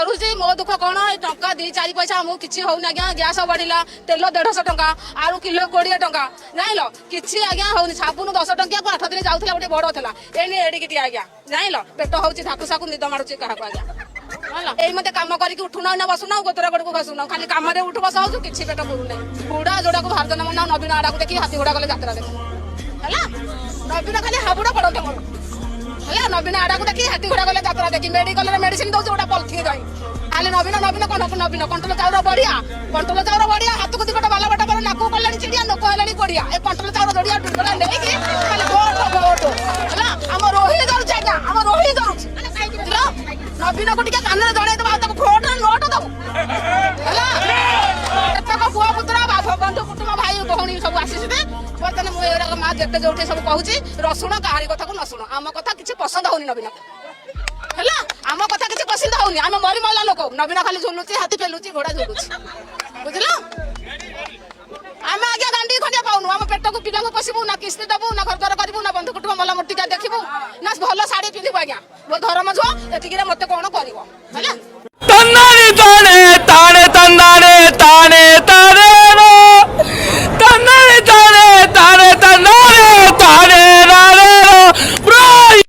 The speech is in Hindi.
करुची मो दुख कौन टंका 2-4 पैसा आमको किसी होना आज्ञा गैस बढ़ला तेल 150 टंका आलू किलो 20 टंका जान किसी आज्ञा होनी साबुन 10 टंकिया को 8 दिन जाऊला गोटे बड़ था एने एडिकी आज्ञा जान पेट हूँ धाकुसाकू निद मारुची क्या आज्ञा यही मत कम करके उठुना ना बसुना गोतरा गड़ को घसुना खाली कम उठ बस हो किसी पेट पुरुना बुढ़ा जोड़ा को भारत मना नवीन आड़ा को देखिए हाथी घोड़ा गले जात्रा देख है नवीन खाली हाबुड़ा पड़ते मोर है नवीन आड़ा को देखिए हाथी घोड़ा गले जात्रा देखी मेडिकल मेडिसिन दौर गोटा पलिथिन रही खाली नवीन नवीन कौन नवीन कंट्रोल चाउर बढ़िया हाथ को दिगटा बाला बाटा नाकू कले चिड़िया लोक है कोड़िया ए कंट्रोल चाउर जोड़िया डुगला लेकिन खाली भोट भोट है आम रोही धरुचे आज्ञा आम रोही धरुचे नवीन को टिके कान जड़े दबा भोट नोट दबु है पुआ पुतरा बंधु कुटुंब भाई भौणी सब आसी बर्तमान मुझे माँ जेते जो सब कहूँ रसुण कहारी कथा को न शुण आम कथा किसी पसंद होनी नवीन है आम कथा किसी पसंद होनी आम मरी मरला लोक नवीन खाली झुलुची हाथी पेलुची घोड़ा झुलुची बुझल आम आज्ञा गांडी खंडिया पाऊनु आम पेट को पिला पशबू ना किस्ती दबू ना घर द्वार करू ना बंधु कुटुंब मला मोटिका देखू ना भल शाढ़ी पिंधु आज्ञा मो धर्म झुआ एतिक मत कौन कर।